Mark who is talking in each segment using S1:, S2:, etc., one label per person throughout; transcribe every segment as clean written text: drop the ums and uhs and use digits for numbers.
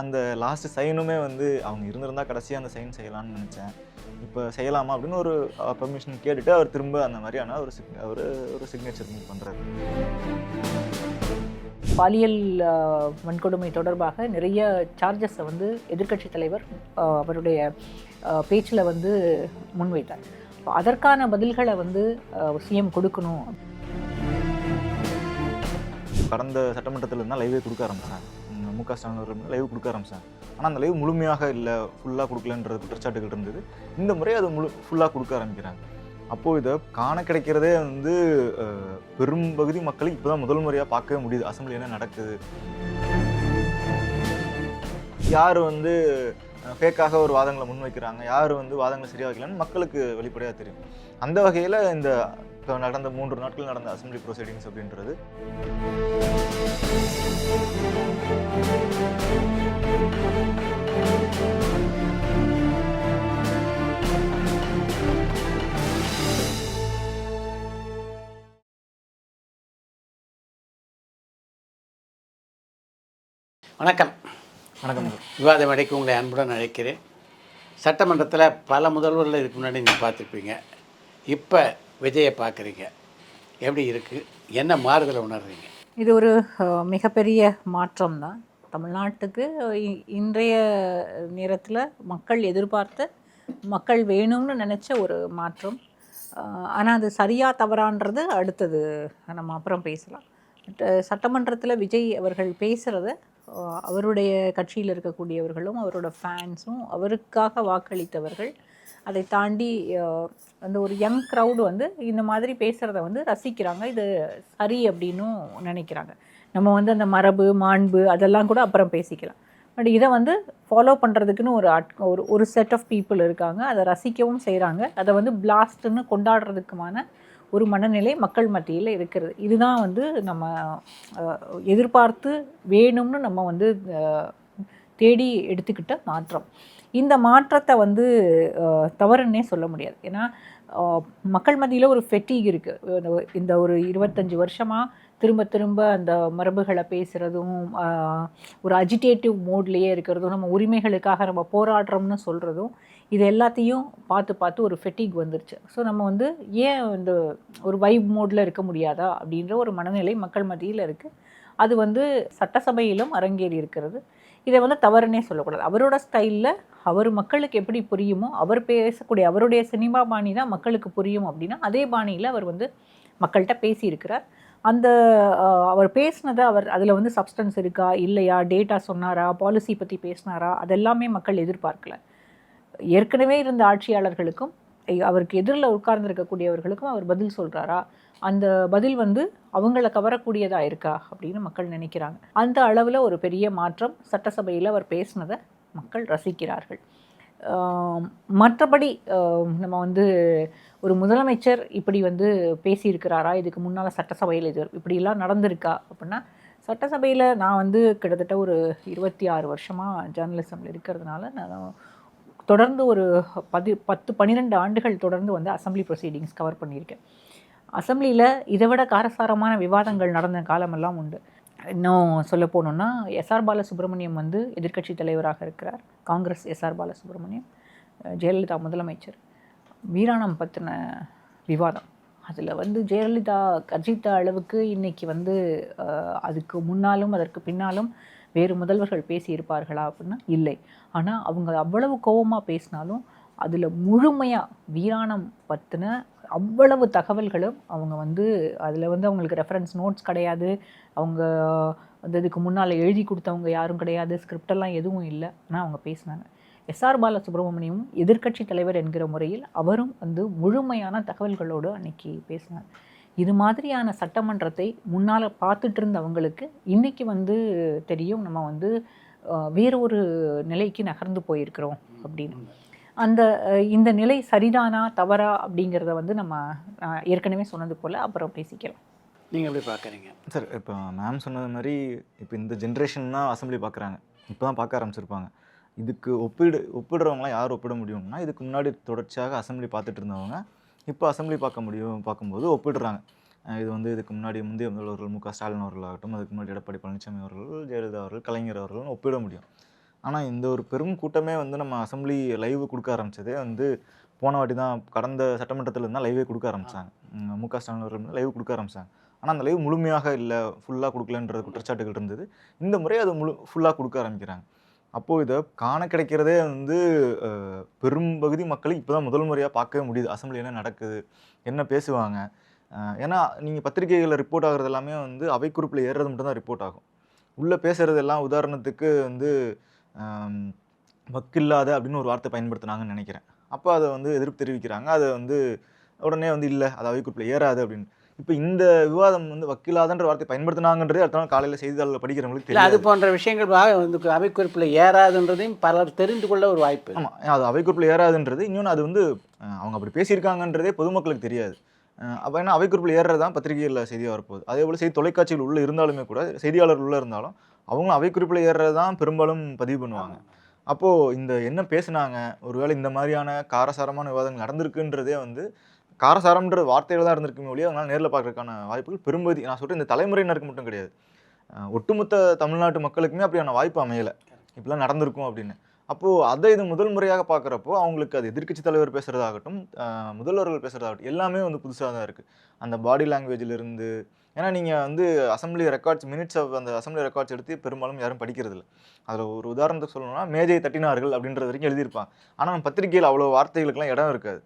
S1: அந்த லாஸ்ட் சைனுமே வந்து அவங்க இருந்திருந்தா கடைசியாக அந்த சைன் செய்யலாம்னு நினச்சேன். இப்போ செய்யலாமா அப்படின்னு ஒரு பெர்மிஷன் கேட்டுட்டு அவர் திரும்ப அந்த மாதிரியான ஒரு சிக்னேச்சர் பண்ணுறாரு.
S2: பாலியல் வன்கொடுமை தொடர்பாக நிறைய சார்ஜஸை வந்து எதிர்க்கட்சித் தலைவர் அவருடைய பேச்சில் வந்து முன்வைத்தார். அதற்கான பதில்களை வந்து சிஎம் கொடுக்கணும்.
S1: கடந்த சட்டமன்றத்தில் இருந்தால் லைவே கொடுக்க ஆரம்பித்தாங்க. முக ஸ்டாலின் லைவ் கொடுக்க ஆரம்பித்தாங்க. ஆனால் அந்த லைவ் முழுமையாக இல்லை, ஃபுல்லாக கொடுக்கலன்ற குற்றச்சாட்டுகள் இருந்தது. இந்த முறை அது ஃபுல்லாக கொடுக்க ஆரம்பிக்கிறாங்க. அப்போது இதை காண கிடைக்கிறதே வந்து பெரும் பகுதி மக்களுக்கு இப்போ தான் முதல் முறையாக பார்க்கவே முடியுது. அசம்பிளி என்ன நடக்குது, யார் வந்து ஃபேக்காக ஒரு வாதங்களை முன்வைக்கிறாங்க, யார் வந்து வாதங்களை சரியாக வைக்கலன்னு மக்களுக்கு வெளிப்படையாக தெரியும். அந்த வகையில் இந்த இப்போ நடந்த 3 நாட்கள் நடந்த அசம்பிளி ப்ரொசீடிங்ஸ் அப்படின்றது
S3: வணக்கம்.
S1: வணக்கம்.
S3: விவாத மேடைக்கு உங்களை அன்புடன் அழைக்கிறேன். சட்டமன்றத்தில் பல முதல்வர்கள் இதுக்கு முன்னாடி நீங்கள் பார்த்துருப்பீங்க. இப்போ விஜயை பார்க்குறீங்க, எப்படி இருக்குது, என்ன மாறுதலை உணர்றீங்க?
S2: இது ஒரு மிகப்பெரிய மாற்றம் தான் தமிழ்நாட்டுக்கு. இன்றைய நேரத்தில் மக்கள் எதிர்பார்த்த, மக்கள் வேணும்னு நினச்ச ஒரு மாற்றம். ஆனால் அது சரியாக தவறான்றது அடுத்தது நம்ம அப்புறம் பேசலாம். சட்டமன்றத்தில் விஜய் அவர்கள் பேசுகிறத அவருடைய கட்சியில் இருக்கக்கூடியவர்களும் அவரோட ஃபேன்ஸும் அவருக்காக வாக்களித்தவர்கள் அதை தாண்டி அந்த ஒரு யங் க்ரௌடு வந்து இந்த மாதிரி பேசுகிறத வந்து ரசிக்கிறாங்க. இது சரி அப்படின்னும் நினைக்கிறாங்க. நம்ம வந்து அந்த மரபு மாண்பு அதெல்லாம் கூட அப்புறம் பேசிக்கலாம். பட் இதை வந்து ஃபாலோ பண்ணுறதுக்குன்னு ஒரு செட் ஆஃப் பீப்புள் இருக்காங்க. அதை ரசிக்கவும் செய்கிறாங்க. அதை வந்து பிளாஸ்ட்டுன்னு கொண்டாடுறதுக்குமான ஒரு மனநிலை மக்கள் மத்தியில் இருக்கிறது. இதுதான் வந்து நம்ம எதிர்பார்த்து வேணும்னு நம்ம வந்து தேடி எடுத்துக்கிட்ட மாற்றம். இந்த மாற்றத்தை வந்து தவறுன்னே சொல்ல முடியாது. ஏன்னா மக்கள் மத்தியில் ஒரு ஃபெட்டிக் இருக்குது. இந்த ஒரு 25 வருஷமாக திரும்ப திரும்ப அந்த மரபுகளை பேசுகிறதும், ஒரு அஜிடேட்டிவ் மோட்லேயே இருக்கிறதும், நம்ம உரிமைகளுக்காக நம்ம போராடுறோம்னு சொல்கிறதும், இது எல்லாத்தையும் பார்த்து பார்த்து ஒரு ஃபெட்டிக் வந்துருச்சு. ஸோ நம்ம வந்து ஏன் இந்த ஒரு வைப் மோடில் இருக்க முடியாதா அப்படின்ற ஒரு மனநிலை மக்கள் மத்தியில் இருக்குது. அது வந்து சட்டசபையிலும் அரங்கேறி இருக்கிறது. இதை வந்து தவறுனே சொல்லக்கூடாது. அவரோட ஸ்டைலில் அவர் மக்களுக்கு எப்படி புரியுமோ, அவர் பேசக்கூடிய அவருடைய சினிமா பாணி தான் மக்களுக்கு புரியும் அப்படின்னா, அதே பாணியில் அவர் வந்து மக்கள்கிட்ட பேசியிருக்கிறார். அந்த அவர் பேசினதை அதில் வந்து சப்ஸ்டன்ஸ் இருக்கா இல்லையா, டேட்டா சொன்னாரா, பாலிசி பற்றி பேசினாரா, அதெல்லாமே மக்கள் எதிர்பார்க்கல. ஏற்கனவே இருந்த ஆட்சியாளர்களுக்கும் அவருக்கு எதிரில் உட்கார்ந்துருக்கக்கூடியவர்களுக்கும் அவர் பதில் சொல்கிறாரா, அந்த பதில் வந்து அவங்கள கவரக்கூடியதாக இருக்கா அப்படின்னு மக்கள் நினைக்கிறாங்க. அந்த அளவில் ஒரு பெரிய மாற்றம். சட்டசபையில் அவர் பேசினதை மக்கள் ரசிக்கிறார்கள். மற்றபடி நம்ம வந்து ஒரு முதலமைச்சர் இப்படி வந்து பேசியிருக்கிறாரா, இதுக்கு முன்னால் சட்டசபையில் இப்படிலாம் நடந்திருக்கா அப்படின்னா, சட்டசபையில் நான் வந்து கிட்டத்தட்ட ஒரு 26 வருஷமாக ஜேர்னலிசமில் இருக்கிறதுனால நான் தொடர்ந்து ஒரு 10-12 ஆண்டுகள் தொடர்ந்து வந்து அசம்பிளி ப்ரொசீடிங்ஸ் கவர் பண்ணியிருக்கேன். அசம்பிளியில் இதை விட காரசாரமான விவாதங்கள் நடந்த காலமெல்லாம் உண்டு. இன்னும் சொல்ல போனோன்னா, எஸ்ஆர் பாலசுப்ரமணியம் வந்து எதிர்க்கட்சி தலைவராக இருக்கிறார். காங்கிரஸ் எஸ்ஆர் பாலசுப்ரமணியம், ஜெயலலிதா முதலமைச்சர். வீராணம் பற்றின விவாதம், அதில் வந்து ஜெயலலிதா கர்ஜித்த அளவுக்கு இன்றைக்கி வந்து அதுக்கு முன்னாலும் அதற்கு பின்னாலும் வேறு முதல்வர்கள் பேசியிருப்பார்களா அப்படின்னா இல்லை. ஆனால் அவங்க அவ்வளவு கோபமாக பேசினாலும் அதில் முழுமையாக வீராணம் பற்றின அவ்வளவு தகவல்களும் அவங்க வந்து அதில் வந்து அவங்களுக்கு ரெஃபரன்ஸ் நோட்ஸ் கிடையாது, அவங்க வந்து இதுக்கு முன்னால் எழுதி கொடுத்தவங்க யாரும் கிடையாது, ஸ்கிரிப்டெல்லாம் எதுவும் இல்லை. ஆனால் அவங்க பேசினாங்க. எஸ்ஆர் பாலசுப்ரமணியமும் எதிர்க்கட்சி தலைவர் என்கிற முறையில் அவரும் வந்து முழுமையான தகவல்களோடு அன்றைக்கி பேசினார். இது மாதிரியான சட்டமன்றத்தை முன்னால் பார்த்துட்டு இருந்தவங்களுக்கு இன்றைக்கி வந்து தெரியும் நம்ம வந்து வேறு ஒரு நிலைக்கு நகர்ந்து போயிருக்கிறோம் அப்படின்னு. இந்த நிலை சரிதானா தவறா அப்படிங்கிறத வந்து நம்ம ஏற்கனவே சொன்னது போல் அப்புறம் பேசிக்கலாம்.
S3: நீங்கள் எப்படி பார்க்குறீங்க
S1: சார்? இப்போ மேம் சொன்னது மாதிரி இப்போ இந்த ஜென்ரேஷன் தான் அசம்பிளி பார்க்குறாங்க, இப்போ தான் பார்க்க ஆரம்பிச்சிருப்பாங்க. இதுக்கு ஒப்பிடுறவங்களாம் யார் ஒப்பிட முடியும்னா, இதுக்கு முன்னாடி தொடர்ச்சியாக அசம்பிளி பார்த்துட்டு இருந்தவங்க இப்போ அசம்பிளி பார்க்கும்போது ஒப்பிடுறாங்க. இது வந்து இதுக்கு முன்னாடி முந்தைய முதல்வர்கள் முக ஸ்டாலின் அவர்களாகட்டும், அதுக்கு முன்னாடி எடப்பாடி பழனிசாமி அவர்கள், ஜெயலலிதா அவர்கள், கலைஞர் அவர்கள் ஒப்பிட முடியும். ஆனால் இந்த ஒரு பெரும் கூட்டமே வந்து நம்ம அசெம்பிளி லைவ் கொடுக்க ஆரம்பிச்சதே வந்து போன வாட்டி தான், கடந்த சட்டமன்றத்தில் இருந்தால் லைவே கொடுக்க ஆரம்பித்தாங்க. முக ஸ்டாலின் அவர்கள் வந்து லைவ் கொடுக்க ஆரம்பித்தாங்க. ஆனால் அந்த லைவ் முழுமையாக இல்லை, ஃபுல்லாக கொடுக்கலன்ற குற்றச்சாட்டுகள் இருந்தது. இந்த முறை அது ஃபுல்லாக கொடுக்க ஆரம்பிக்கிறாங்க. அப்போது இதை காண கிடைக்கிறதே வந்து பெரும் பகுதி மக்களுக்கு இப்போ தான் முதல் முறையாக பார்க்கவே முடியுது. அசெம்பிளி என்ன நடக்குது, என்ன பேசுவாங்க. ஏன்னா நீங்கள் பத்திரிகைகளில் ரிப்போர்ட் ஆகிறது எல்லாமே வந்து அவை குறிப்பில் ஏறுறது மட்டும் தான் ரிப்போர்ட் ஆகும். உள்ளே பேசுகிறது எல்லாம் உதாரணத்துக்கு வந்து வக்கில்லாத அப்படின்னு ஒரு வார்த்தை பயன்படுத்தினாங்கன்னு நினைக்கிறேன். அப்போ அதை வந்து எதிர்ப்பு தெரிவிக்கிறாங்க. அதை வந்து உடனே வந்து இல்லை, அது அவை குறிப்பில் ஏறாது அப்படின்னு. இப்போ இந்த விவாதம் வந்து வக்கில்லாதன்ற வார்த்தை பயன்படுத்தினாங்கன்றதே அடுத்த நாள் காலையில் செய்தித்தாளில் படிக்கிறவங்களுக்கு
S3: இல்லை,
S1: தெரியாது.
S3: அது போன்ற விஷயங்கள் வந்து அவைக்குறிப்பில் ஏறாதுன்றதையும் பலர் தெரிந்து கொள்ள ஒரு வாய்ப்பு.
S1: ஆமாம், அது அவை குறிப்பில் ஏறாதுன்றது. இன்னொன்று அது வந்து அவங்க அப்படி பேசியிருக்காங்கன்றதே பொதுமக்களுக்கு தெரியாது. அப்போ ஏன்னா அவை குறிப்பில் ஏறுறது தான் பத்திரிகைகளில் செய்தியாக வரப்போகுது. அதே போல் செய்தி தொலைக்காட்சிகள் உள்ளே இருந்தாலுமே கூட, செய்தியாளர் உள்ளே இருந்தாலும் அவங்களும் அவை குறிப்பில் ஏறுறது தான் பெரும்பாலும் பதிவு பண்ணுவாங்க. அப்போது இந்த என்ன பேசுனாங்க, ஒருவேளை இந்த மாதிரியான காரசாரமான விவாதங்கள் நடந்திருக்குன்றதே வந்து காரசாரம்ன்ற வார்த்தைகள் தான் இருந்திருக்குமே ஒழிய அவங்களால நேரில் பார்க்கறதுக்கான வாய்ப்புகள் பெரும்பகுதி, நான் சொல்கிறேன், இந்த தலைமுறையினருக்கு மட்டும் கிடையாது, ஒட்டுமொத்த தமிழ்நாட்டு மக்களுக்குமே அப்படியான வாய்ப்பு அமையலை. இப்படிலாம் நடந்திருக்கும் அப்படின்னு. அப்போது அதை இது முதல் முறையாக பார்க்குறப்போ அவங்களுக்கு அது எதிர்க்கட்சி தலைவர் பேசுகிறதாகட்டும், முதல்வர்கள் பேசுகிறதாகட்டும் எல்லாமே வந்து புதுசாக தான் இருக்குது. அந்த பாடி லாங்குவேஜிலிருந்து, ஏன்னா நீங்கள் வந்து அசெம்பிளி ரெக்கார்ட்ஸ், மினிட்ஸ் ஆஃப் அந்த அசெம்பிளி ரெக்கார்ட்ஸ் எடுத்து பெரும்பாலும் யாரும் படிக்கிறது இல்லை. அதில் ஒரு உதாரணத்துக்கு சொல்லணும்னா, மேஜை தட்டினார்கள் அப்படின்றது வரைக்கும் எழுதியிருப்பாங்க. ஆனால் நம்ம பத்திரிகையில் அவ்வளோ வார்த்தைகளுக்கெல்லாம் இடம் இருக்காது.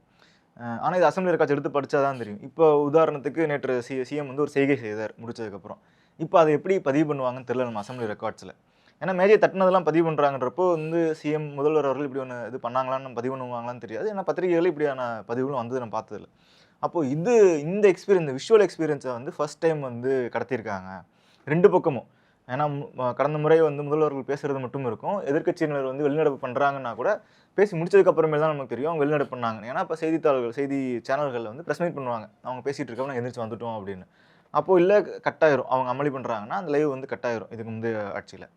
S1: ஆனால் இது அசெம்பிளி ரெக்கார்ட்ஸ் எடுத்து படித்தா தான் தெரியும். இப்போ உதாரணத்துக்கு நேற்று சிஎம் வந்து ஒரு செய்கை செய்தார் முடிச்சதுக்கப்புறம். இப்போ அதை எப்படி பதிவு பண்ணுவாங்கன்னு தெரியல நம்ம அசெம்பிளி ரெக்கார்ட்ஸில். ஏன்னா மேஜை தட்டினதெல்லாம் பதிவு பண்ணுறாங்கன்றப்போ வந்து சிஎம் முதல்வர் அவர்கள் இப்படி ஒன்று இது பண்ணாங்களான்னு பதிவு பண்ணுவாங்களான்னு தெரியாது. ஏன்னா பத்திரிகைகள் இப்படியான பதிவுகளும் வந்து நான் பார்த்ததில்லை. அப்போது இந்த எக்ஸ்பீரியன்ஸ், இந்த விஷுவல் எக்ஸ்பீரியன்ஸை வந்து ஃபஸ்ட் டைம் வந்து கடத்தியிருக்காங்க ரெண்டு பக்கமும். ஏன்னா கடந்த முறை வந்து முதல்வர்கள் பேசுகிறது மட்டும் இருக்கும், எதிர்க்கட்சியினர் வந்து வெளிநடப்பு பண்ணுறாங்கன்னா கூட பேசி முடிச்சதுக்கப்புறமே தான் நமக்கு தெரியும் அவங்க வெளிநடப்பு பண்ணாங்க. ஏன்னா இப்போ செய்தித்தாள்கள், செய்தி சேனல்களில் வந்து ப்ரெஸ் மீட் பண்ணுவாங்க, அவங்க பேசிகிட்டு இருக்கவங்க நாங்கள் எந்திரிச்சு வந்துட்டோம் அப்படின்னு. அப்போது இல்லை கட்டாயிரும், அவங்க அமளி பண்ணுறாங்கன்னா அந்த லைவ் வந்து கட்டாயிரும் இதுக்கு முந்தைய ஆட்சியில்.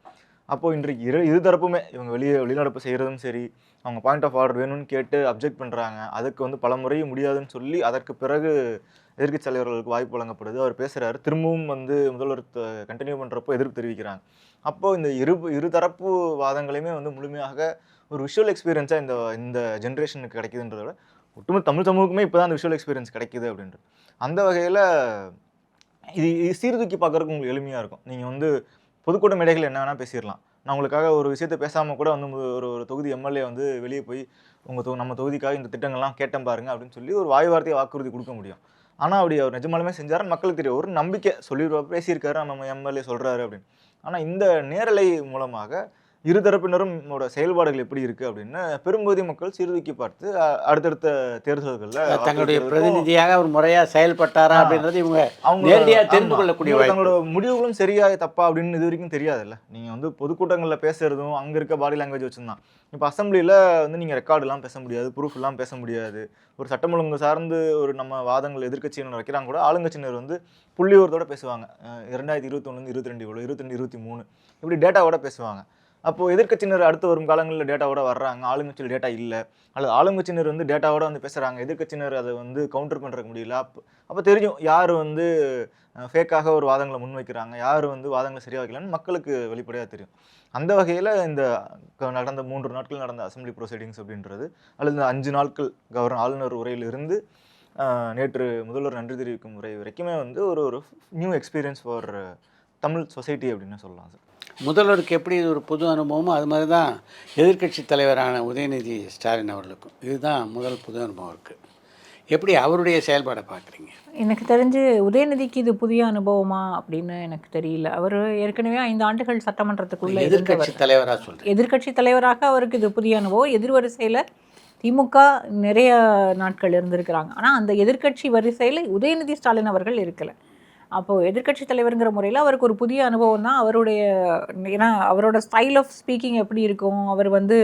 S1: அப்போது இன்றைக்கு இரு தரப்புமே, இவங்க வெளிநடப்பு செய்கிறதும் சரி, அவங்க பாயிண்ட் ஆஃப் ஆர்டர் வேணும்னு கேட்டு அப்ஜெக்ட் பண்ணுறாங்க, அதுக்கு வந்து பல முறையும் முடியாதுன்னு சொல்லி அதற்கு பிறகு எதிர்க்கட்சி தலைவர்களுக்கு வாய்ப்பு வழங்கப்படுது, அவர் பேசுகிறாரு, திரும்பவும் வந்து முதல்வர் கண்டினியூ பண்ணுறப்போ எதிர்ப்பு தெரிவிக்கிறாங்க. அப்போது இந்த இரு தரப்பு வாதங்களையுமே வந்து முழுமையாக ஒரு விஷுவல் எக்ஸ்பீரியன்ஸாக இந்த ஜென்ரேஷனுக்கு கிடைக்குதுன்றத விட ஒட்டுமொத்த தமிழ் சமூகமே இப்போ தான் அந்த விஷுவல் எக்ஸ்பீரியன்ஸ் கிடைக்குது அப்படின்றது. அந்த வகையில் இது சீர்தூக்கி பார்க்குறதுக்கு உங்களுக்கு எளிமையாக இருக்கும். நீங்கள் வந்து பொதுக்கூட்ட மேடைகள் என்ன வேணால் பேசிடலாம். நான் உங்களுக்காக ஒரு விஷயத்தை பேசாமல் கூட வந்து ஒரு தொகுதி எம்எல்ஏ வந்து வெளியே போய் நம்ம தொகுதிக்காக இந்த திட்டங்கள்லாம் கேட்டேன் பாருங்க அப்படின்னு சொல்லி ஒரு வாய்வார்த்தையை வாக்குறுதி கொடுக்க முடியும். ஆனால் அப்படி அவர் நிஜமாலுமே செஞ்சாருன்னு மக்களுக்கு தெரியும், ஒரு நம்பிக்கை சொல்லிடுவார், பேசியிருக்காரு நம்ம எம்எல்ஏ சொல்கிறாரு அப்படின்னு. ஆனால் இந்த நேரலை மூலமாக இருதரப்பினரும் செயல்பாடுகள் எப்படி இருக்குது அப்படின்னு பெரும்பகுதி மக்கள் சீர்தூக்கி பார்த்து அடுத்தடுத்த தேர்தல்களில்
S3: தங்களுடைய பிரதிநிதியாக அவர் முறையாக செயல்பட்டாரா அப்படின்றது இவங்க நேரடியாக தெரிந்து கொள்ளக்கூடிய
S1: தங்களோட முடிவுகளும் சரியா தப்பா அப்படின்னு இது வரைக்கும் தெரியாதுல்ல. நீங்கள் வந்து பொதுக்கூட்டங்களில் பேசுறதும் அங்கே இருக்க பாடி லாங்குவேஜ் வச்சுருந்தான். இப்போ அசெம்பிளியில் வந்து நீங்கள் ரெக்கார்டுலாம் பேச முடியாது, ப்ரூஃப்லாம் பேச முடியாது. ஒரு சட்டம் ஒழுங்கு சார்ந்து ஒரு நம்ம வாதங்கள் எதிர்க்கட்சியினர் வைக்கிறாங்க கூட, ஆளுங்கட்சியினர் வந்து புள்ளியோரத்தோட பேசுவாங்க. 2021 22 இவ்வளோ 22 23 இப்படி டேட்டாவோட பேசுவாங்க. அப்போது எதிர்க்கட்சியினர் அடுத்து வரும் காலங்களில் டேட்டாவோட வர்றாங்க, ஆளுங்கட்சியில் டேட்டா இல்லை, அல்லது ஆளுங்கட்சியினர் வந்து டேட்டாவோட வந்து பேசுகிறாங்க, எதிர்க்கட்சியினர் அதை வந்து கவுண்டர் பண்ணுறதுக்கு முடியல. அப்போ தெரியும் யார் வந்து ஃபேக்காக ஒரு வாதங்களை முன்வைக்கிறாங்க, யார் வந்து வாதங்களை சரியாக வைக்கலன்னு மக்களுக்கு வெளிப்படையாக தெரியும். அந்த வகையில் இந்த நடந்த 3 நாட்கள் நடந்த அசெம்பிளி ப்ரொசீடிங்ஸ் அப்படின்றது, அல்லது இந்த 5 நாட்கள் ஆளுநர் உரையிலிருந்து நேற்று முதல்வர் நன்றி தெரிவிக்கும் உரை வரைக்குமே வந்து ஒரு new experience for Tamil society அப்படின்னு சொல்லலாம் சார்.
S3: முதல்வருக்கு எப்படி இது ஒரு புது அனுபவமோ அது மாதிரி தான் எதிர்க்கட்சி தலைவரான உதயநிதி ஸ்டாலின் அவர்களுக்கும் இதுதான் முதல் புது அனுபவம் இருக்குது. எப்படி அவருடைய செயல்பாடை பார்க்குறீங்க?
S2: எனக்கு தெரிஞ்சு உதயநிதிக்கு இது புதிய அனுபவமா அப்படின்னு எனக்கு தெரியல. அவர் ஏற்கனவே 5 ஆண்டுகள் சட்டமன்றத்துக்குள்ள
S3: எதிர்க்கட்சி தலைவராக சொல்கிறேன்,
S2: எதிர்க்கட்சி தலைவராக அவருக்கு இது புதிய அனுபவம். எதிர்வரிசையில் திமுக நிறைய நாட்கள் இருந்திருக்கிறாங்க, ஆனால் அந்த எதிர்க்கட்சி வரிசையில் உதயநிதி ஸ்டாலின் அவர்கள் இருக்கலை. அப்போது எதிர்க்கட்சி தலைவருங்கிற முறையில் அவருக்கு ஒரு புதிய அனுபவம் தான். ஏன்னா அவரோட ஸ்டைல் ஆஃப் ஸ்பீக்கிங் எப்படி இருக்கும், அவர் வந்து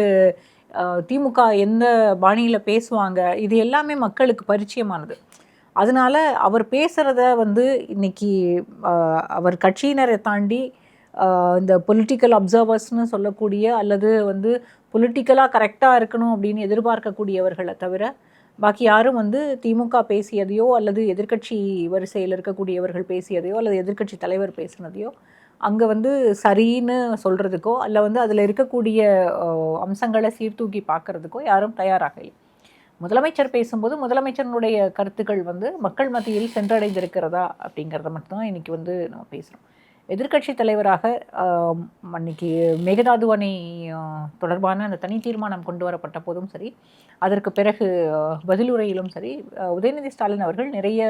S2: திமுக எந்த பாணியில் பேசுவாங்க, இது எல்லாமே மக்களுக்கு பரிச்சயமானது. அதனால அவர் பேசுகிறத வந்து இன்னைக்கு அவர் கட்சியினரை தாண்டி இந்த பொலிட்டிக்கல் அப்சர்வர்ஸ்னு சொல்லக்கூடிய, அல்லது வந்து பொலிட்டிக்கலாக கரெக்டாக இருக்கணும் அப்படின்னு எதிர்பார்க்கக்கூடியவர்களை தவிர பாக்கி யாரும் வந்து திமுக பேசியதையோ அல்லது எதிர்க்கட்சி வரிசையில் இருக்கக்கூடியவர்கள் பேசியதையோ அல்லது எதிர்க்கட்சி தலைவர் பேசினதையோ அங்கே வந்து சரின்னு சொல்கிறதுக்கோ அல்ல வந்து அதில் இருக்கக்கூடிய அம்சங்களை சீர்தூக்கி பார்க்குறதுக்கோ யாரும் தயாராக இல்லை. முதலமைச்சர் பேசும்போது முதலமைச்சருடைய கருத்துக்கள் வந்து மக்கள் மத்தியில் சென்றடைந்திருக்கிறதா அப்படிங்கிறத மட்டும்தான் இன்றைக்கி வந்து நம்ம பேசுகிறோம். எதிர்க்கட்சி தலைவராக அன்னைக்கு மேகதாது அணை தொடர்பான அந்த தனி தீர்மானம் கொண்டு வரப்பட்ட போதும் சரி, அதற்கு பிறகு பதிலுரையிலும் சரி, உதயநிதி ஸ்டாலின் அவர்கள் நிறைய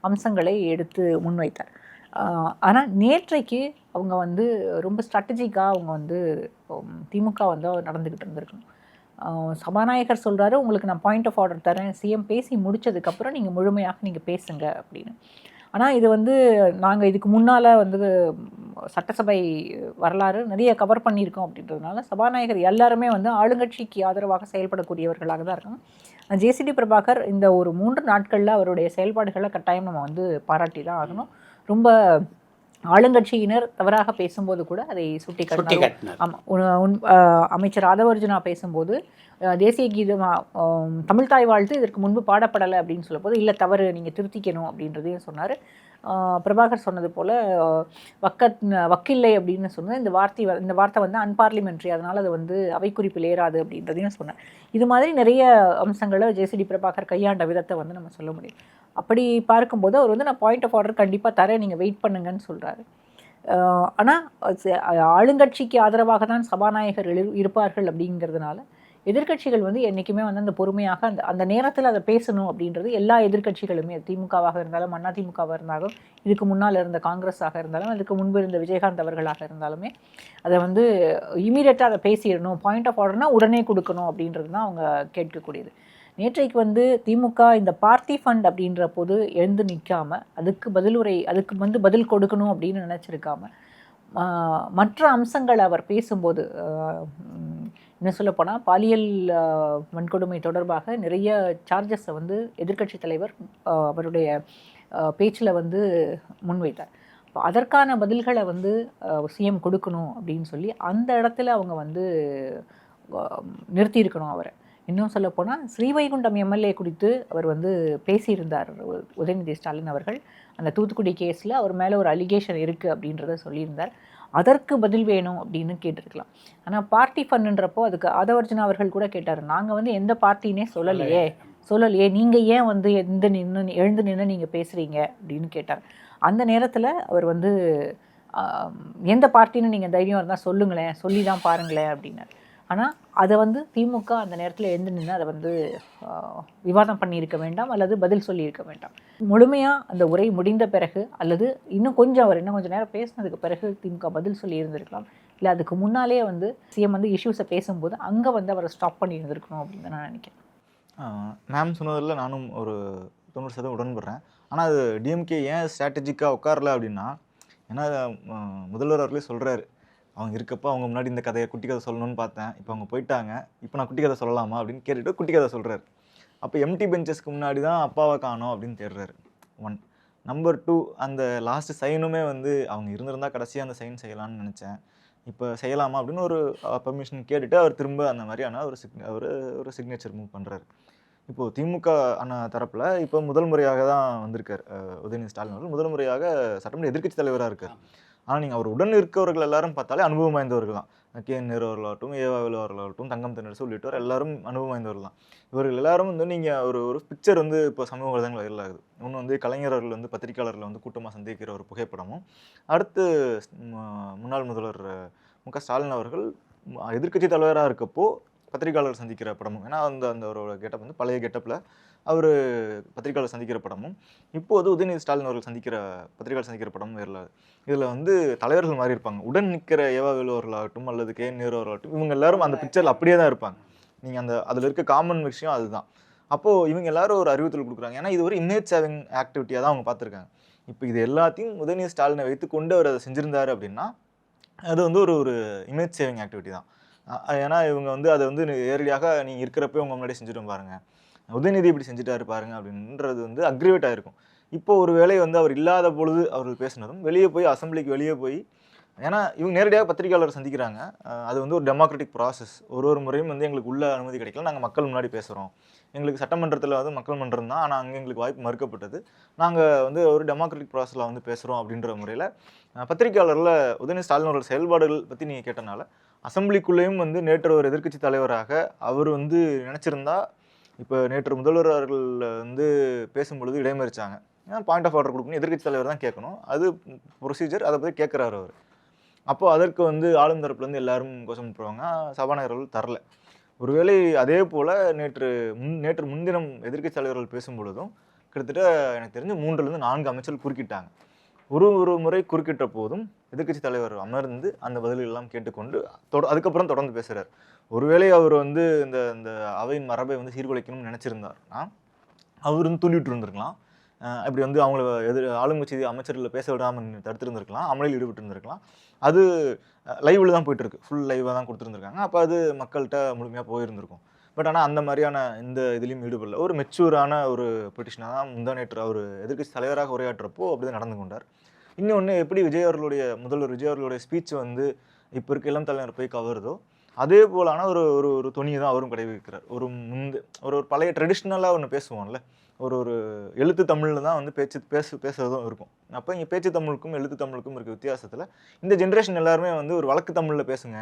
S2: அம்சங்களை எடுத்து முன்வைத்தார். ஆனால் நேற்றைக்கு அவங்க வந்து ரொம்ப ஸ்ட்ராட்டஜிக்காக அவங்க வந்து திமுக வந்து நடந்துக்கிட்டு இருந்திருக்கணும். சபாநாயகர் சொல்கிறாரு, உங்களுக்கு நான் பாயிண்ட் ஆஃப் ஆர்டர் தரேன், சிஎம் பேசி முடித்ததுக்கப்புறம் நீங்கள் முழுமையாக நீங்கள் பேசுங்க அப்படின்னு. ஆனால் இது வந்து நாங்கள் இதுக்கு முன்னால் வந்து சட்டசபை வரலாறு நிறைய கவர் பண்ணியிருக்கோம் அப்படின்றதுனால சபாநாயகர் எல்லாருமே வந்து ஆளுங்கட்சிக்கு ஆதரவாக செயல்படக்கூடியவர்களாக தான் இருக்காங்க. ஜேசிடி பிரபாகர் இந்த ஒரு 3 நாட்களில் அவருடைய செயல்பாடுகளை கட்டாயம் நம்ம வந்து பாராட்டி தான் ஆகணும். ரொம்ப ஆளுங்கட்சியினர் தவறாக பேசும்போது கூட அதை சுட்டி காட்டினார். ஆமாம், அமைச்சர் ஆதவர்ஜுனா பேசும்போது தேசிய கீதம் தமிழ் தாய் வாழ்த்து இதற்கு முன்பு பாடப்படலை அப்படின்னு சொல்லும்போது இல்லை தவறு, நீங்கள் திருத்திக்கணும் அப்படின்றதையும் சொன்னார். பிரபாகர் சொன்னது போல் வக்கில்லை அப்படின்னு சொன்னது இந்த வார்த்தை வந்து அன்பார்லிமெண்ட்ரி, அதனால் அது வந்து அவை குறிப்பில் ஏறாது அப்படின்றதையும் சொன்னார். இது மாதிரி நிறைய அம்சங்களை ஜேசிடி பிரபாகர் கையாண்ட விதத்தை வந்து நம்ம சொல்ல முடியும். அப்படி பார்க்கும்போது அவர் வந்து நான் பாயிண்ட் ஆஃப் ஆர்டர் கண்டிப்பாக தரேன், நீங்கள் வெயிட் பண்ணுங்கன்னு சொல்கிறாரு. ஆனால் ஆளுங்கட்சிக்கு ஆதரவாக தான் சபாநாயகர் இருப்பார்கள் அப்படிங்கிறதுனால எதிர்க்கட்சிகள் வந்து என்றைக்குமே வந்து அந்த பொறுமையாக அந்த நேரத்தில் அதை பேசணும் அப்படின்றது எல்லா எதிர்க்கட்சிகளுமே, திமுகவாக இருந்தாலும் அதிமுகவாக இருந்தாலும் இதுக்கு முன்னால் இருந்த காங்கிரஸாக இருந்தாலும் அதுக்கு முன்பு இருந்த விஜயகாந்த் அவர்களாக இருந்தாலுமே அதை வந்து இமீடியட்டாக அதை பேசிடணும், பாயிண்ட் ஆஃப் ஆர்டர்னால் உடனே கொடுக்கணும் அப்படின்றது தான் அவங்க கேட்கக்கூடியது. நேற்றைக்கு வந்து திமுக இந்த பார்ட்டி ஃபண்ட் அப்படின்ற போது எழுந்து நிற்காமல் அதுக்கு வந்து பதில் கொடுக்கணும் அப்படின்னு நினச்சிருக்காம மற்ற அம்சங்கள் அவர் பேசும்போது என்ன சொல்லப்போனால் பாலியல் வன்கொடுமை தொடர்பாக நிறைய சார்ஜஸை வந்து எதிர்க்கட்சி தலைவர் அவருடைய பேச்சில் வந்து முன்வைத்தார். இப்போ அதற்கான பதில்களை வந்து சிஎம் கொடுக்கணும் அப்படின்னு சொல்லி அந்த இடத்துல அவங்க வந்து நிறுத்தியிருக்கணும் அவரை. இன்னும் சொல்லப்போனால் ஸ்ரீவைகுண்டம் எம்எல்ஏ குறித்து அவர் வந்து பேசியிருந்தார் உதயநிதி ஸ்டாலின் அவர்கள். அந்த தூத்துக்குடி கேஸில் அவர் மேலே ஒரு அலிகேஷன் இருக்குது அப்படின்றத சொல்லியிருந்தார். அதற்கு பதில் வேணும் அப்படின்னு கேட்டிருக்கலாம். ஆனால் பார்ட்டி ஃபண்டுன்றப்போ அதுக்கு ஆதவர்ஜுனா அவர்கள் கூட கேட்டார், நாங்கள் வந்து எந்த பார்ட்டினே சொல்லலையே நீங்கள் ஏன் வந்து எழுந்து நின்று நீங்கள் பேசுகிறீங்க அப்படின்னு கேட்டார். அந்த நேரத்தில் அவர் வந்து எந்த பார்ட்டின்னு நீங்கள் தைரியம் இருந்தால் சொல்லுங்களேன், சொல்லி தான் பாருங்களேன் அப்படின்னார். ஆனால் அதை வந்து திமுக அந்த நேரத்தில் எழுந்து நின்று அதை வந்து விவாதம் பண்ணியிருக்க வேண்டாம் அல்லது பதில் சொல்லியிருக்க வேண்டாம். முழுமையாக அந்த உரை முடிந்த பிறகு அல்லது இன்னும் கொஞ்சம் நேரம் பேசினதுக்கு பிறகு திமுக பதில் சொல்லி இருந்திருக்கலாம். இல்லை அதுக்கு முன்னாலே வந்து சிஎம் வந்து இஷ்யூஸை பேசும்போது அங்கே வந்து அவரை ஸ்டாப் பண்ணி இருந்திருக்கணும் அப்படின்னு நான் நினைக்கிறேன்.
S1: மேம் சொன்னதில் நானும் ஒரு 90% உடன்படுறேன். ஆனால் அது டிஎம்கே ஏன் ஸ்ட்ராட்டஜிக்காக உட்காரல அப்படின்னா, ஏன்னா முதல்வர் அவர்களே சொல்கிறாரு, அவங்க இருக்கப்போ அவங்க முன்னாடி இந்த கதையை குட்டி கதை சொல்லணும்னு பார்த்தேன், இப்போ அவங்க போயிட்டாங்க, இப்போ நான் குட்டி கதை சொல்லலாமா அப்படின்னு கேட்டுட்டு குட்டி கதை சொல்கிறாரு. அப்போ எம்டி பெஞ்சஸ்க்கு முன்னாடி தான் அப்பாவை காணோம் அப்படின்னு தேடுறாரு. 1. நம்பர் 2, அந்த லாஸ்ட் சைனுமே வந்து அவங்க இருந்திருந்தால் கடைசியாக அந்த சைன் செய்யலான்னு நினச்சேன், இப்போ செய்யலாமா அப்படின்னு ஒரு பர்மிஷன் கேட்டுட்டு அவர் திரும்ப அந்த மாதிரியான ஒரு சிக்னேச்சர் மூவ் பண்ணுறாரு. இப்போது திமுக தரப்பில் இப்போ முதல் முறையாக தான் வந்திருக்கார் உதயநிதி ஸ்டாலின் அவர்கள், முதல் முறையாக சட்டமன்ற எதிர்க்கட்சி தலைவராக இருக்கார். ஆனால் நீங்கள் அவர் உடன் இருக்கவர்கள் எல்லாரும் பார்த்தாலே அனுபவம் வாய்ந்தவர்கள் தான். கே.என். நேரு அவர்களாகட்டும், ஏவாவேலு அவர்களாகட்டும், தங்கம் தென்னரசு உள்ளிட்டவர் எல்லாரும் அனுபவம் வாய்ந்தவர்கள் தான். இவர்கள் எல்லாரும் வந்து நீங்கள் ஒரு பிக்சர் வந்து இப்போ சமூக வலைதளங்கள் வைரல் ஆகுது. ஒன்று வந்து கலைஞர் அவர்கள் வந்து பத்திரிகையாளர்களை வந்து கூட்டமாக சந்திக்கிற ஒரு புகைப்படமும், அடுத்து முன்னாள் முதல்வர் மு.க. ஸ்டாலின் அவர்கள் எதிர்க்கட்சி தலைவராக இருக்கப்போ பத்திரிகையாளர் சந்திக்கிற படமும், ஏன்னா அந்த ஒரு கெட்டப் வந்து பழைய கெட்டப்பில் அவர் பத்திரிகையாளர் சந்திக்கிற படமும், இப்போது உதயநிதி ஸ்டாலின் அவர்கள் பத்திரிகையாளர் சந்திக்கிற படமும் வரலாது. இதில் வந்து தலைவர்கள் மாதிரி இருப்பாங்க. உடன் நிற்கிற ஏவாவேலு அவர்களாகட்டும் அல்லது கே.என். நேரு அவர்களாகட்டும், இவங்க எல்லாரும் அந்த பிக்சரில் அப்படியே தான் இருப்பாங்க. நீங்கள் அதில் இருக்க காமன் விஷயம் அதுதான். அப்போது இவங்க எல்லாரும் ஒரு அறிவுறுத்தல் கொடுக்குறாங்க. ஏன்னா இது ஒரு இமேஜ் சேவிங் ஆக்டிவிட்டியாக தான் அவங்க பார்த்துருக்காங்க. இப்போ இது எல்லாத்தையும் உதயநிதி ஸ்டாலினை வைத்துக்கொண்டு அவர் அதை செஞ்சுருந்தார் அப்படின்னா அது வந்து ஒரு இமேஜ் சேவிங் ஆக்டிவிட்டி தான். ஏன்னா இவங்க வந்து அதை வந்து நேரடியாக நீங்கள் இருக்கிறப்ப உங்கள் முன்னாடி செஞ்சுட்டு பாருங்கள், உதயநிதி இப்படி செஞ்சுட்டாரு பாருங்க அப்படின்றது வந்து அக்ரிவேட் ஆகிருக்கும். இப்போ ஒரு வேளை வந்து அவர் இல்லாத பொழுது அவர்கள் பேசினதும் வெளியே போய் அசம்பிளிக்கு வெளியே போய் ஏன்னா இவங்க நேரடியாக பத்திரிகையாளர் சந்திக்கிறாங்க. அது வந்து ஒரு டெமோக்ராட்டிக் ப்ராசஸ். ஒரு முறையும் வந்து எங்களுக்கு உள்ள அனுமதி கிடைக்கல. நாங்கள் மக்கள் முன்னாடி பேசுகிறோம். எங்களுக்கு சட்டமன்றத்தில் வந்து மக்கள் மன்றம் தான். ஆனால் அங்கே எங்களுக்கு வாய்ப்பு மறுக்கப்பட்டது. நாங்கள் வந்து ஒரு டெமோக்ராட்டிக் ப்ராசஸில் வந்து பேசுகிறோம் அப்படின்ற முறையில் பத்திரிகையாளரில் உதயநிதி ஸ்டாலின் அவர்கள் செயல்பாடுகள் பற்றி நீங்கள் கேட்டனால அசெம்பிளிக்குள்ளேயும் வந்து நேற்று ஒரு எதிர்க்கட்சி தலைவராக அவர் வந்து நினச்சிருந்தா இப்போ நேற்று முதல்வர் அவர்கள் வந்து பேசும்பொழுது இடைமறிச்சாங்க. பாயிண்ட் ஆஃப் ஆர்டர் கொடுக்கணும், எதிர்க்கட்சி தலைவர் தான் கேட்கணும், அது ப்ரொசீஜர், அதை பற்றி கேட்குறாரு அவர். அப்போது அதற்கு வந்து ஆளும் தரப்புலேருந்து எல்லாரும் கோஷம் போடுவாங்க, சபாநாயகர் அவர்கள் தரல. ஒருவேளை அதே போல் நேற்று முன்தினம் எதிர்க்கட்சி தலைவர்கள் பேசும்பொழுதும் கிட்டத்தட்ட எனக்கு தெரிஞ்சு 3லேருந்து 4 அமைச்சர்கள் குறுக்கிட்டாங்க. ஒரு முறை குறுக்கிட்ட போதும் எதிர்க்கட்சி தலைவர் அமர்ந்து அந்த பதில்களெல்லாம் கேட்டுக்கொண்டு அதுக்கப்புறம் தொடர்ந்து பேசுகிறார். ஒருவேளை அவர் வந்து இந்த அவையின் மரபை வந்து சீர்குலைக்கணும்னு நினச்சிருந்தாருன்னா அவர் வந்து தூண்டிவிட்டு இருந்திருக்கலாம். இப்படி வந்து அவங்கள ஆளுங்கட்சி அமைச்சர்களை பேச விடாமல் தடுத்துருந்துருக்கலாம், அமளியில் ஈடுபட்டு இருந்திருக்கலாம். அது லைவில் தான் போயிட்டுருக்கு, ஃபுல் லைவாக தான் கொடுத்துருந்துருக்காங்க. அப்போ அது மக்கள்கிட்ட முழுமையாக போயிருந்திருக்கும். பட் ஆனால் அந்த மாதிரியான இந்த இதுலேயும் ஈடுபடல. ஒரு மெச்சூரான ஒரு பொலிட்டிஷனாக தான் முந்தானேற்று அவர் எதிர்க்கட்சி தலைவராக உரையாற்றுறப்போ அப்படி தான் நடந்து கொண்டார். இன்னொன்று எப்படி முதல்வர் விஜய் அவர்களுடைய ஸ்பீச் வந்து இப்போ இருக்க இளம் தலைவர் போய் கவருதோ அதே போலான ஒரு துணியை தான் அவரும் கடைபிடிக்கிறார். ஒரு பழைய ட்ரெடிஷ்னலாக ஒன்று பேசுவோம்ல, ஒரு எழுத்து தமிழில் தான் வந்து பேசுறதும் இருக்கும். அப்போ இங்கே பேச்சு தமிழுக்கும் எழுத்து தமிழுக்கும் இருக்க வித்தியாசத்தில் இந்த ஜென்ரேஷன் எல்லாருமே வந்து ஒரு வழக்கு தமிழில் பேசுங்க,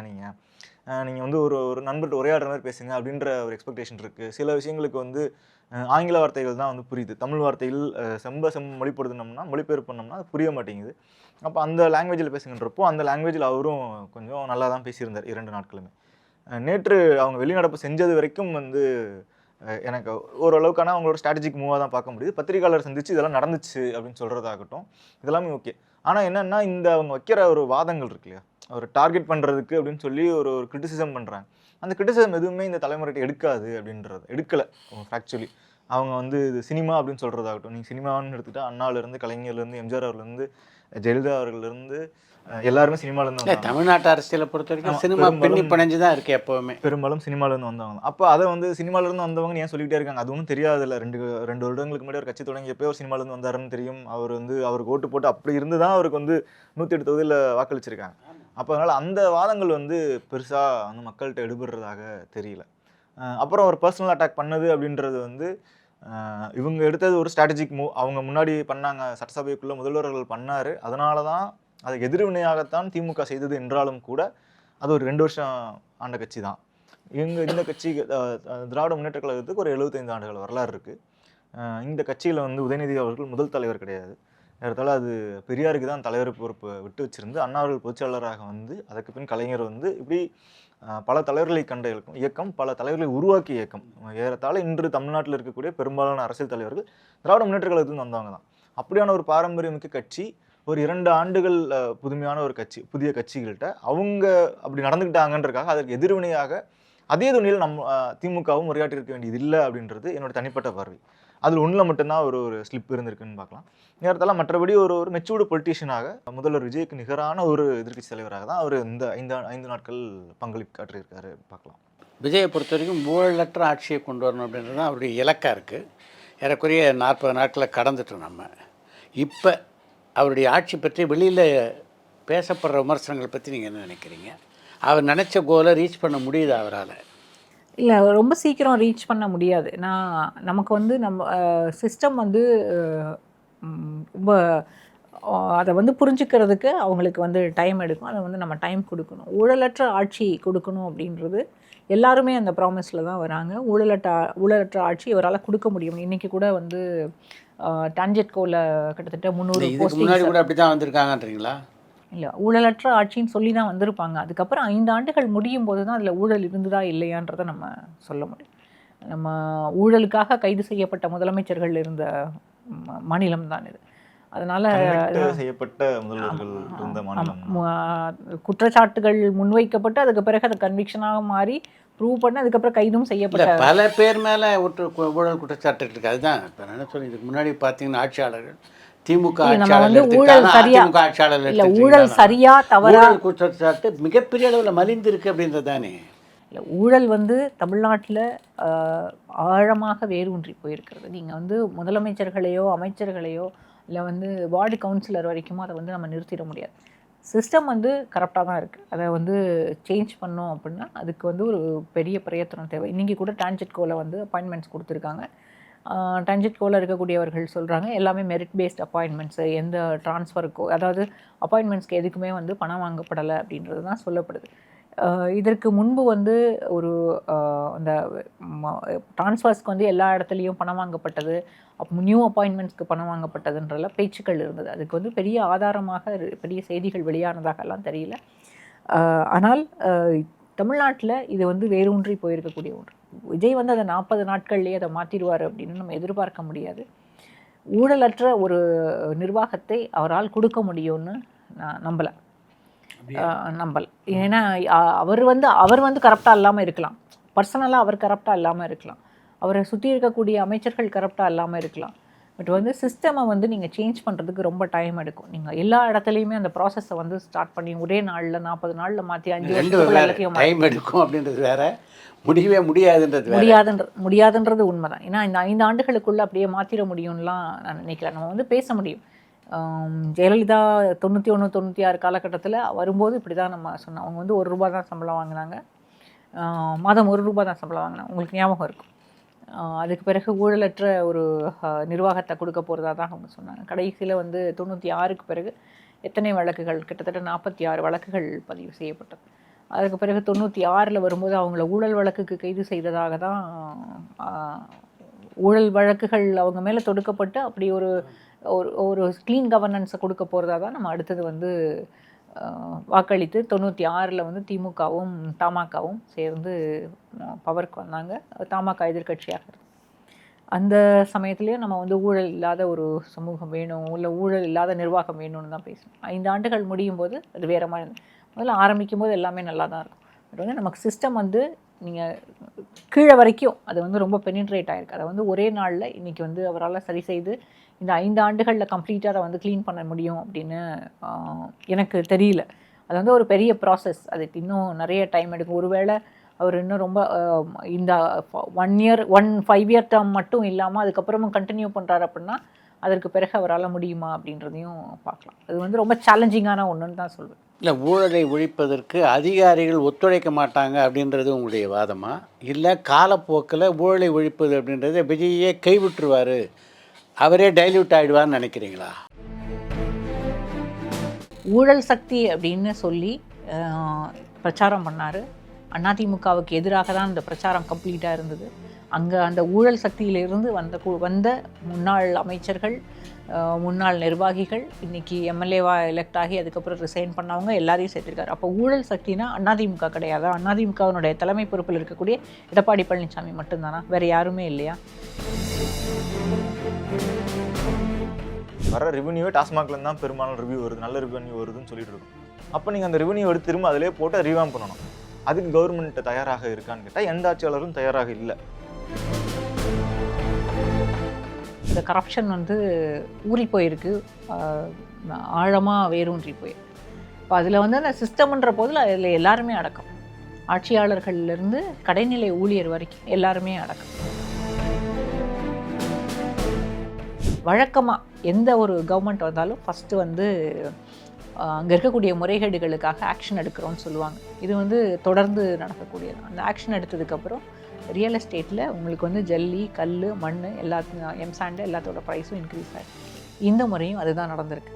S1: நீங்கள் வந்து ஒரு நண்பர்கிட்ட உரையாடுற மாதிரி பேசுங்க அப்படின்ற ஒரு எக்ஸ்பெக்டேஷன் இருக்குது. சில விஷயங்களுக்கு வந்து ஆங்கில வார்த்தைகள் தான் வந்து புரியுது, தமிழ் வார்த்தைகள் செம்ப மொழிபெயர்ப்பு பண்ணோம்னா அது புரிய மாட்டேங்குது. அப்போ அந்த லாங்குவேஜில் பேசுங்கன்றப்போ அந்த லாங்குவேஜில் அவரும் கொஞ்சம் நல்லா தான் பேசியிருந்தார் 2 நாட்களுமே. நேற்று அவங்க வெளிநடப்பு செஞ்சது வரைக்கும் வந்து எனக்கு ஓரளவுக்கான அவங்களோட ஸ்ட்ராட்டஜிக் மூவாக தான் பார்க்க முடியுது. பத்திரிகையாளர் சந்திச்சு இதெல்லாம் நடந்துச்சு அப்படின்னு சொல்கிறதாகட்டும், இதெல்லாமே ஓகே. ஆனால் என்னென்னா இந்த அவங்க வைக்கிற ஒரு வாதங்கள் இருக்கு இல்லையா, ஒரு டார்கெட் பண்ணுறதுக்கு அப்படின்னு சொல்லி ஒரு கிரிட்டிசிசம் பண்ணுறாங்க. அந்த கிரிட்டிசிசம் எதுவுமே இந்த தலைமுறைகிட்ட எடுக்கலை ஆக்சுவலி. அவங்க வந்து இது சினிமா அப்படின்னு சொல்கிறதாகட்டும், நீங்கள் சினிமான்னு எடுத்துக்கிட்டால் அண்ணாவிலேருந்து கலைஞர்லேருந்து எம்ஜிஆர் அவர்லேருந்து ஜெயலலிதா அவர்களிருந்து எல்லாருமே சினிமாலேருந்து
S3: தமிழ்நாட்டு அரசியலை பொறுத்த வரைக்கும் சினிமா பின்னி பிணைஞ்சு தான் இருக்குது எப்போவுமே.
S1: பெரும்பாலும் சினிமாலேருந்து வந்தவங்க. அப்போ அதை வந்து சினிமாலேருந்து வந்தவங்க ஏன் சொல்லிக்கிட்டே இருக்காங்க, அது ஒன்றும் தெரியாதுல்ல. 2 வருடங்களுக்கு முன்னாடி ஒரு கட்சி தொடங்கியப்போ ஒரு சினிமாலேருந்து வந்தாருன்னு தெரியும். அவருக்கு ஓட்டு போட்டு அப்படி இருந்து தான் அவருக்கு வந்து 108 தொகுதியில் வாக்களிச்சிருக்காங்க. அப்போ அதனால் அந்த வாதங்கள் வந்து பெருசாக வந்து மக்கள்கிட்ட எடுபடுறதாக தெரியல. அப்புறம் ஒரு பர்சனல் அட்டாக் பண்ணது அப்படின்றது வந்து இவங்க எடுத்தது ஒரு ஸ்ட்ராட்டஜிக் மூவ். அவங்க முன்னாடி பண்ணாங்க, சட்டசபைக்குள்ளே முதல்வர்கள் பண்ணார், அதனால தான் அதுக்கு எதிர்வினையாகத்தான் திமுக செய்தது என்றாலும் கூட அது ஒரு 2 வருஷம் ஆண்ட கட்சி தான். இந்த கட்சி திராவிட முன்னேற்ற கழகத்துக்கு ஒரு 75 ஆண்டுகள் வரலாறு இருக்குது. இந்த கட்சியில் வந்து உதயநிதி அவர்கள் முதல் தலைவர் கிடையாது. ஏறத்தாழ அது பெரியாருக்கு தான் தலைவர் பொறுப்பை விட்டு வச்சிருந்து அண்ணா அவர்கள் பொதுச்செயலாளராக வந்து அதுக்கு பின் கலைஞர் வந்து இப்படி பல தலைவர்களை கண்ட இயக்கம், பல தலைவர்களை உருவாக்கிய இயக்கம். ஏறத்தாழ இன்று தமிழ்நாட்டில் இருக்கக்கூடிய பெரும்பாலான அரசியல் தலைவர்கள் திராவிட முன்னேற்ற கழகத்துலேருந்து வந்தவங்க தான். அப்படியான ஒரு பாரம்பரியமிக்க கட்சி ஒரு 2 ஆண்டுகள் புதுமையான ஒரு கட்சி, புதிய கட்சிகள்கிட்ட அவங்க அப்படி நடந்துக்கிட்டாங்கன்றக்காக அதற்கு எதிர்வினையாக அதே துணியில் திமுகவும் உரையாற்றி இருக்க வேண்டியது இல்லை அப்படின்றது என்னோட தனிப்பட்ட பார்வை. அதில் ஒன்றில் மட்டும்தான் ஒரு ஸ்லிப் இருந்திருக்குன்னு பார்க்கலாம். நேரத்தால் மற்றபடி ஒரு மெச்சூர்டு பொலிட்டீஷியனாக முதல்வர் விஜய்க்கு நிகரான ஒரு எதிர்க்கட்சி தலைவராக தான் அவர் இந்த 5 நாட்கள் பங்களிப்பு காட்டியிருக்காரு பார்க்கலாம்.
S3: விஜயை பொறுத்த வரைக்கும் ஊழலற்ற ஆட்சியை கொண்டு வரணும் அப்படின்றது தான் அவருடைய இலக்காக இருக்குது. ஏறக்குறைய 40 நாட்களை கடந்துட்டோம் நம்ம. இப்போ அவருடைய ஆட்சி பற்றி வெளியில் பேசப்படுற விமர்சனங்கள் பற்றி நீங்கள் என்ன நினைக்கிறீங்க? அவர் நினச்ச கோலை ரீச் பண்ண முடியுது அவரால்?
S2: இல்லை, ரொம்ப சீக்கிரம் ரீச் பண்ண முடியாது. நமக்கு வந்து நம்ம சிஸ்டம் வந்து ரொம்ப அதை வந்து புரிஞ்சுக்கிறதுக்கு அவங்களுக்கு வந்து டைம் எடுக்கும். அதை வந்து நம்ம டைம் கொடுக்கணும். ஊழலற்ற ஆட்சி கொடுக்கணும் அப்படின்றது எல்லாருமே அந்த ப்ராமிஸில் தான் வராங்க. ஊழலற்ற ஆட்சி இவரால் கொடுக்க முடியும். இன்றைக்கி கூட வந்து டான்ஜெட்கோவில் கிட்டத்தட்ட 300
S3: முன்னாடி கூட அப்படி தான் வந்திருக்காங்கன்றீங்களா?
S2: இல்லை, ஊழலற்ற ஆட்சின்னு சொல்லி தான் வந்திருப்பாங்க. அதுக்கப்புறம் 5 ஆண்டுகள் முடியும் போது தான் அதில் ஊழல் இருந்ததா இல்லையான்றதை நம்ம சொல்ல முடியும். நம்ம ஊழலுக்காக கைது செய்யப்பட்ட முதலமைச்சர்கள் இருந்த மாநிலம் தான் இது. அதனால்
S1: செய்யப்பட்ட முதல்வர்கள் இருந்த மாநிலம்,
S2: குற்றச்சாட்டுகள் முன்வைக்கப்பட்டு அதுக்கு பிறகு அது கன்விக்ஷனாக மாறி ப்ரூவ் பண்ண அதுக்கப்புறம் கைதும் செய்யப்பட்ட
S3: பல பேர் மேலே ஊழல் குற்றச்சாட்டு இருக்குது. அதுதான் இப்போ என்ன சொல்லி இதுக்கு முன்னாடி பார்த்தீங்கன்னா ஆட்சியாளர்கள் திமுக
S2: ஊழல் சரியா தவறா
S3: குற்றச்சாட்டு மிகப்பெரிய அளவில் மலிந்து இருக்கு அப்படின்றது தானே.
S2: இல்லை, ஊழல் வந்து தமிழ்நாட்டில் ஆழமாக வேரூன்றி போயிருக்கிறது. நீங்கள் வந்து முதலமைச்சர்களையோ அமைச்சர்களையோ இல்லை வந்து வார்டு கவுன்சிலர் வரைக்குமோ அதை வந்து நம்ம நிறுத்திட முடியாது. சிஸ்டம் வந்து கரெக்டாக தான் இருக்குது. அதை வந்து சேஞ்ச் பண்ணோம் அப்படின்னா அதுக்கு வந்து ஒரு பெரிய பிரயத்தனம் தேவை. இன்றைக்கி கூட டான்ஜெட்கோவில் வந்து அப்பாயின்மெண்ட்ஸ் கொடுத்துருக்காங்க. டான்ஜெட்கோவில் இருக்கக்கூடியவர்கள் சொல்கிறாங்க எல்லாமே மெரிட் பேஸ்ட் அப்பாயின்மெண்ட்ஸு, எந்த ட்ரான்ஸ்ஃபருக்கோ அதாவது அப்பாயின்மெண்ட்ஸ்க்கு எதுக்குமே வந்து பணம் வாங்கப்படலை அப்படின்றது தான் சொல்லப்படுது. இதற்கு முன்பு வந்து ஒரு அந்த ட்ரான்ஸ்ஃபர்ஸ்க்கு வந்து எல்லா இடத்துலையும் பணம் வாங்கப்பட்டது, நியூ அப்பாயின்மெண்ட்ஸ்க்கு பணம் வாங்கப்பட்டதுன்றல பேச்சுக்கள் இருந்தது. அதுக்கு வந்து பெரிய ஆதாரமாக பெரிய செய்திகள் வெளியானதாகலாம் தெரியல. ஆனால் தமிழ்நாட்டில் இது வந்து வேரூன்றி போயிருக்கக்கூடிய ஒன்று. விஜய் வந்து அதை 40 நாட்கள்லேயே அதை மாற்றிடுவார் அப்படின்னு நம்ம எதிர்பார்க்க முடியாது. ஊழலற்ற ஒரு நிர்வாகத்தை அவரால் கொடுக்க முடியும்னு நான் நம்பலை. ஏன்னா அவர் வந்து கரப்டாக இல்லாமல் இருக்கலாம், பர்சனலாக அவர் கரப்டாக இல்லாமல் இருக்கலாம், அவரை சுற்றி இருக்கக்கூடிய அமைச்சர்கள் கரப்டாக இல்லாமல் இருக்கலாம். பட் வந்து சிஸ்டமை வந்து நீங்கள் சேஞ்ச் பண்ணுறதுக்கு ரொம்ப டைம் எடுக்கும். நீங்கள் எல்லா இடத்துலையுமே அந்த ப்ராசஸை வந்து ஸ்டார்ட் பண்ணி ஒரே நாளில் 40 நாளில் மாற்றி 5 வருஷத்துக்கு
S3: டைம் எடுக்கும் அப்படின்றது வேற, முடியவே
S2: முடியாதுன்றது உண்மைதான். ஏன்னா இந்த 5 ஆண்டுகளுக்குள்ளே அப்படியே மாற்றிட முடியும்லாம் நான் நினைக்கிறேன். நம்ம வந்து பேச முடியும். ஜெயலலிதா 91 96 காலகட்டத்தில் வரும்போது இப்படி தான் நம்ம சொன்னோம். அவங்க வந்து ₹1 தான் சம்பளம் வாங்கினாங்க, மாதம் ₹1 தான் சம்பளம் வாங்கினாங்க. உங்களுக்கு ஞாபகம் இருக்கும். அதுக்கு பிறகு ஊழலற்ற ஒரு நிர்வாகத்தை கொடுக்க போகிறதா தான் அவங்க சொன்னாங்க. கடைசியில் வந்து 96க்கு பிறகு எத்தனை வழக்குகள், கிட்டத்தட்ட 46 வழக்குகள் பதிவு செய்யப்பட்டது. அதுக்கு பிறகு 96 வரும்போது அவங்கள ஊழல் வழக்குக்கு கைது செய்ததாக தான் ஊழல் வழக்குகள் அவங்க மேலே தொடுக்கப்பட்டு அப்படி ஒரு ஒரு க்ளீன் கவர்னன்ஸை கொடுக்க போகிறதா தான் நம்ம அடுத்தது வந்து வாக்களித்து 96 வந்து திமுகவும் தமாகவும் சேர்ந்து பவருக்கு வந்தாங்க. தமாக எதிர்கட்சியாக இருந்தது. அந்த சமயத்துலேயும் நம்ம வந்து ஊழல் இல்லாத ஒரு சமூகம் வேணும், இல்லை ஊழல் இல்லாத நிர்வாகம் வேணும்னு தான் பேசணும். 5 ஆண்டுகள் முடியும் போது அது வேறு மாதிரி இருந்தது. முதல்ல ஆரம்பிக்கும் போது எல்லாமே நல்லா தான் இருக்கும். பட் வந்து நமக்கு சிஸ்டம் வந்து நீங்கள் கீழே வரைக்கும் அது வந்து ரொம்ப பெனிட்ரேட் ஆகிருக்கு. அதை வந்து ஒரே நாளில் இன்றைக்கி வந்து அவரால் சரி செய்து இந்த 5 ஆண்டுகளில் கம்ப்ளீட்டாக அதை வந்து க்ளீன் பண்ண முடியும் அப்படின்னு எனக்கு தெரியல. அது வந்து ஒரு பெரிய ப்ராசஸ், அதுக்கு இன்னும் நிறைய டைம் எடுக்கும். ஒருவேளை அவர் இன்னும் ரொம்ப இந்த 5 இயர் டேர்ம் மட்டும் இல்லாமல் அதுக்கப்புறமும் கண்டினியூ பண்ணுறாரு அப்படின்னா அதற்கு பிறகு அவரால் முடியுமா அப்படின்றதையும் பார்க்கலாம். அது வந்து ரொம்ப சேலஞ்சிங்கான ஒன்றுன்னு தான் சொல்வேன்.
S3: இல்லை, ஊழலை ஒழிப்பதற்கு அதிகாரிகள் ஒத்துழைக்க மாட்டாங்க அப்படின்றது உங்களுடைய வாதமா, இல்லை காலப்போக்கில் ஊழலை ஒழிப்பது அப்படின்றத விஜயே கைவிட்டுருவார், அவரே டைல்யூட் ஆகிடுவார்னு நினைக்கிறீங்களா?
S2: ஊழல் சக்தி அப்படின்னு சொல்லி பிரச்சாரம் பண்ணார். அதிமுகவுக்கு எதிராக தான் அந்த பிரச்சாரம் கம்ப்ளீட்டாக இருந்தது. அங்கே அந்த ஊழல் சக்தியிலிருந்து வந்த முன்னாள் அமைச்சர்கள், முன்னாள் நிர்வாகிகள், இன்றைக்கி எம்எல்ஏவாக எலெக்ட் ஆகி அதுக்கப்புறம் ரிசைன் பண்ணவங்க எல்லாரையும் சேர்த்துருக்காரு. அப்போ ஊழல் சக்தினா அதிமுக கிடையாது. அதிமுகவினுடைய தலைமை பொறுப்பில் இருக்கக்கூடிய எடப்பாடி பழனிசாமி மட்டும்தானா? வேறு யாருமே இல்லையா?
S1: வர ரெவன்யூவே டாஸ்மாக்லேருந்து தான் பெரும்பாலும் ரிவ்யூ வருது, நல்ல ரெவன்யூ வருதுன்னு சொல்லிட்டு இருக்கோம். அப்போ நீங்கள் அந்த ரெவன்யூ எடுத்து திரும்ப அதிலே போட்டு ரீவாம் பண்ணணும். அதுக்கு கவர்மெண்ட் தயாராக இருக்கான்னு கேட்டால் எந்த ஆட்சியாளரும் தயாராக இல்லை.
S2: இந்த கரப்ஷன் வந்து ஊறி போயிருக்கு, ஆழமாக வேரூன்றி போயிருக்கு. இப்போ அதில் வந்து அந்த சிஸ்டம்ன்ற போதில் அதில் எல்லாருமே அடக்கம். ஆட்சியாளர்கள்லேருந்து கடைநிலை ஊழியர் வரைக்கும் எல்லாருமே அடக்கம். வழக்கமாக எந்த ஒரு கவர்மெண்ட் வந்தாலும் ஃபஸ்ட்டு வந்து அங்கே இருக்கக்கூடிய முறைகேடுகளுக்காக ஆக்ஷன் எடுக்கிறோன்னு சொல்லுவாங்க. இது வந்து தொடர்ந்து நடக்கக்கூடியது. அந்த ஆக்ஷன் எடுத்ததுக்கப்புறம் ரியல் எஸ்டேட்டில் உங்களுக்கு வந்து ஜல்லி, கல், மண் எல்லாத்தையும் எம்சாண்டு எல்லாத்தோட ப்ரைஸும் இன்க்ரீஸ் ஆகிருக்கு. இந்த முறையும் அதுதான் நடந்திருக்கு.